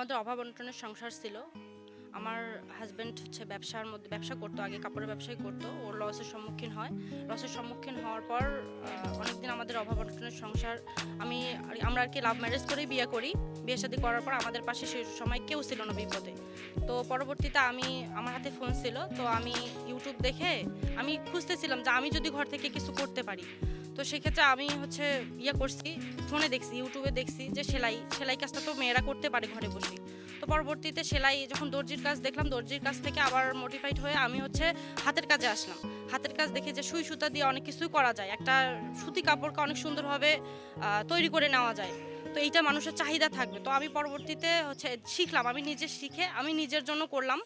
আমাদের অভাব অনটনের সংসার ছিল। আমার হাজব্যান্ড হচ্ছে ব্যবসা করতো, আগে কাপড়ের ব্যবসাই করতো। ও লসের সম্মুখীন হয়। লসের সম্মুখীন হওয়ার পর অনেকদিন আমাদের অভাব অনটনের সংসার। আমরা আর কি লাভ ম্যারেজ করেই বিয়ে করি। বিয়ে শাদী করার পর আমাদের পাশে সে সময় কেউ ছিল না বিপদে। তো পরবর্তীতে আমার হাতে ফোন ছিল, তো আমি ইউটিউব দেখে আমি খুঁজতেছিলাম যে আমি যদি ঘর থেকে কিছু করতে পারি। তো সেক্ষেত্রে আমি হচ্ছে করছি, ফোনে দেখছি, ইউটিউবে দেখছি যে সেলাই কাজটা তো মেয়েরা করতে পারে ঘরে বসে। তো পরবর্তীতে সেলাই যখন দর্জির কাজ দেখলাম, দর্জির কাজ থেকে আবার মোটিফাইড হয়ে আমি হচ্ছে হাতের কাজে আসলাম। হাতের কাজ দেখে যে সুই সুতা দিয়ে অনেক কিছুই করা যায়, একটা সুতি কাপড়কে অনেক সুন্দরভাবে তৈরি করে নেওয়া যায়। তো এইটা মানুষের চাহিদা থাকবে। তো আমি পরবর্তীতে হচ্ছে শিখলাম, আমি নিজে শিখে আমি নিজের জন্য করলাম।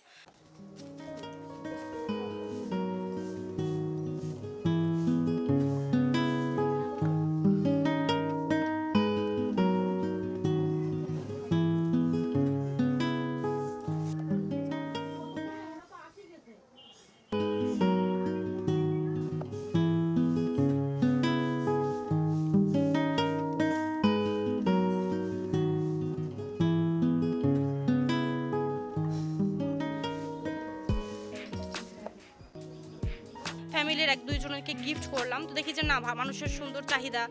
ফ্যামিলির ১-২ জনকে গিফট করলাম। তো দেখি যে না, মানুষের সুন্দর চাহিদা।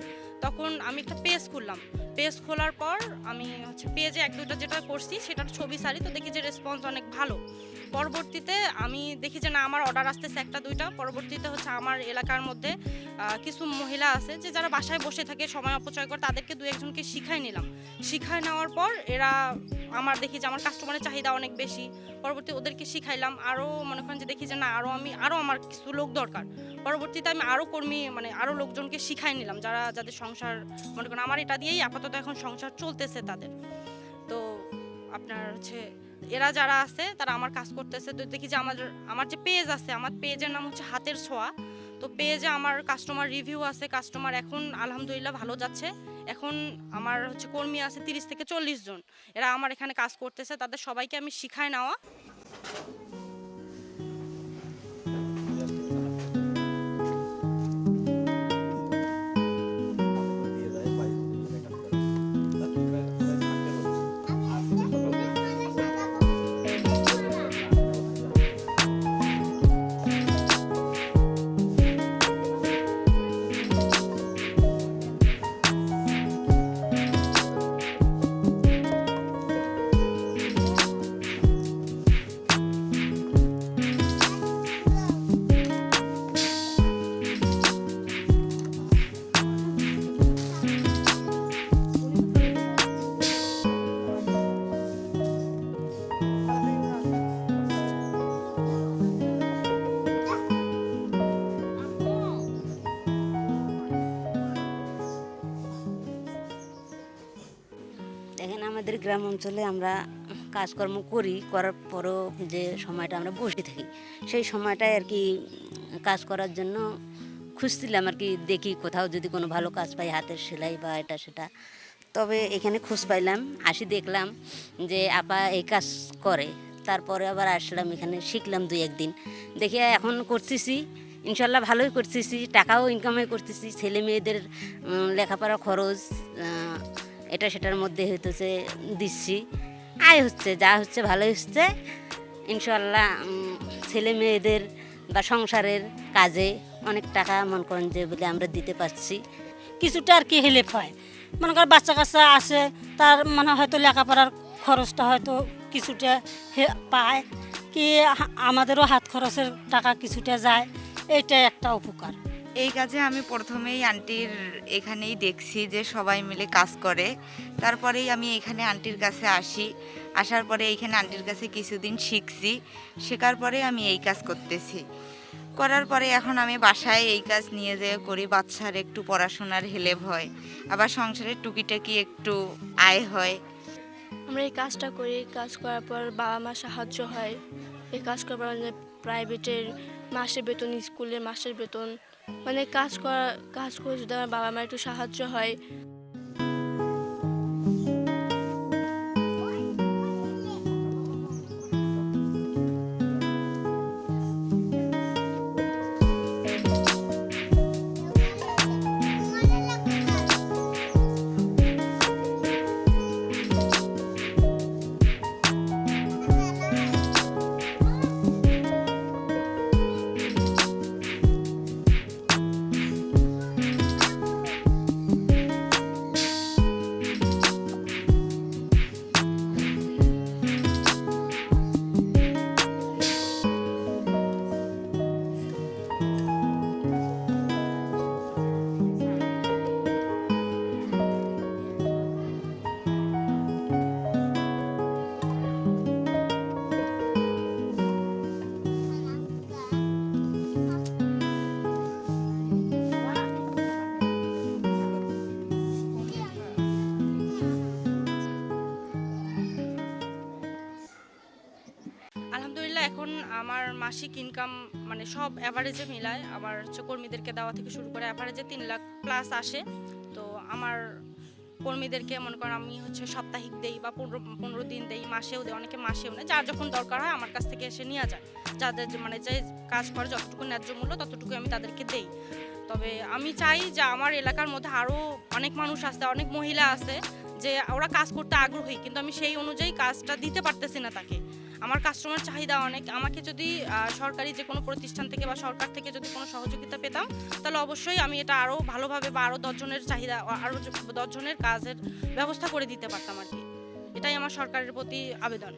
তখন আমি একটা পেজ খুললাম। পেজ খোলার পর আমি হচ্ছে পেজে ১-২টা যেটা করছি সেটার ছবি ছাড়ি। তো দেখি যে রেসপন্স অনেক ভালো। পরবর্তীতে আমি দেখি যে না, আমার অর্ডার আসতেছে ১-২টা। পরবর্তীতে হচ্ছে আমার এলাকার মধ্যে কিছু মহিলা আছে যে যারা বাসায় বসে থাকে, সময় অপচয় করে, তাদেরকে ২-১ জনকে শিখাই নিলাম। শিখায় নেওয়ার পর আমার দেখি যে আমার কাস্টমারের চাহিদা অনেক বেশি। পরবর্তী ওদেরকে শিখাইলাম। আরও মনে করেন যে দেখি যে না, আরও আমার কিছু লোক দরকার। পরবর্তীতে আমি আরও আরও লোকজনকে শিখাই নিলাম, যাদের সংসার, মনে করেন আমার এটা দিয়েই আপাতত এখন সংসার চলতেছে তাদের। তো আপনার হচ্ছে এরা যারা আছে তারা আমার কাজ করতেছে। তো দেখি যে আমার যে পেজ আছে, আমার পেজের নাম হচ্ছে হাতের ছোঁয়া। তো পেজে আমার কাস্টমার রিভিউ আছে, কাস্টমার এখন আলহামদুলিল্লাহ ভালো যাচ্ছে। এখন আমার হচ্ছে কর্মী আছে ৩০ থেকে ৪০ জন। এরা আমার এখানে কাজ করতেছে, তাদের সবাইকে আমি শিখায় নেওয়া। দেখেন, আমাদের গ্রাম অঞ্চলে আমরা কাজকর্ম করার পরও যে সময়টা আমরা বসে থাকি, সেই সময়টায় আর কি কাজ করার জন্য খুঁজছিলাম আর কি, দেখি কোথাও যদি কোনো ভালো কাজ পাই, হাতের সেলাই বা এটা সেটা। তবে এখানে খোঁজ পাইলাম, দেখলাম যে আপা এই কাজ করে। তারপরে আবার আসলাম, এখানে শিখলাম ২-১ দিন, দেখে এখন করতেছি। ইনশাল্লাহ ভালোই করতেছি, টাকাও ইনকামই করতেছি। ছেলে মেয়েদের লেখাপড়া খরচ এটা সেটার মধ্যে হইতেছে দিচ্ছি, আয় হচ্ছে, যা হচ্ছে ভালোই হচ্ছে ইনশাল্লাহ। ছেলে মেয়েদের বা সংসারের কাজে অনেক টাকা মনে করেন যে বলে আমরা দিতে পারছি। কিছুটা আর কি হেল্প হয়। মনে কর বাচ্চা কাচ্চা আছে, তার মানে হয়তো লেখাপড়ার খরচটা হয়তো কিছুটা পায়, কি আমাদেরও হাত খরচের টাকা কিছুটা যায়, এইটাই একটা উপকার। এই কাজে আমি প্রথমেই আন্টির এখানেই দেখছি যে সবাই মিলে কাজ করে। তারপরেই আমি এখানে আন্টির কাছে আসি। আসার পরে এইখানে আন্টির কাছে কিছুদিন শিখছি। শেখার পরে আমি এই কাজ করতেছি। করার পরে এখন আমি বাসায় এই কাজ নিয়ে যেয়ে করি। বাচ্চার একটু পড়াশোনার হেল্প হয়, আবার সংসারের টুকিটাকি একটু আয় হয়। আমরা এই কাজটা করি, কাজ করার পর বাবা মা সাহায্য হয়। এই কাজ করার পর প্রাইভেটের মাসের বেতন, স্কুলের মাসের বেতন, মানে কাজ করে যদি আমার বাবা মার একটু সাহায্য হয়। আমার মাসিক ইনকাম মানে সব অ্যাভারেজে মিলায় আমার হচ্ছে কর্মীদেরকে দেওয়া থেকে শুরু করে অ্যাভারেজে 3 লাখ প্লাস আসে। তো আমার কর্মীদেরকে মনে করেন আমি হচ্ছে সাপ্তাহিক দেই বা 15 দিন দেই, মাসেও দেই, অনেকে মাসেও নেয়, যার যখন দরকার হয় আমার কাছ থেকে এসে নিয়ে যায়। যাদের মানে যে কাজ করে যতটুকু ন্যায্য মূল্য ততটুকু আমি তাদেরকে দেই। তবে আমি চাই যে আমার এলাকার মধ্যে আরও অনেক মানুষ আছে, অনেক মহিলা আছে যে ওরা কাজ করতে আগ্রহী, কিন্তু আমি সেই অনুযায়ী কাজটা দিতে পারতেছি না তাকে। আমার কাস্টমার চাহিদা অনেক, আমাকে যদি সরকারি যে কোনো প্রতিষ্ঠান থেকে বা সরকার থেকে যদি কোনো সহযোগিতা পেতাম তাহলে অবশ্যই আমি এটা আরও ভালোভাবে বা আরও 10 জনের চাহিদা, আরও 10 জনের কাজের ব্যবস্থা করে দিতে পারতাম আর কি। এটাই আমার সরকারের প্রতি আবেদন।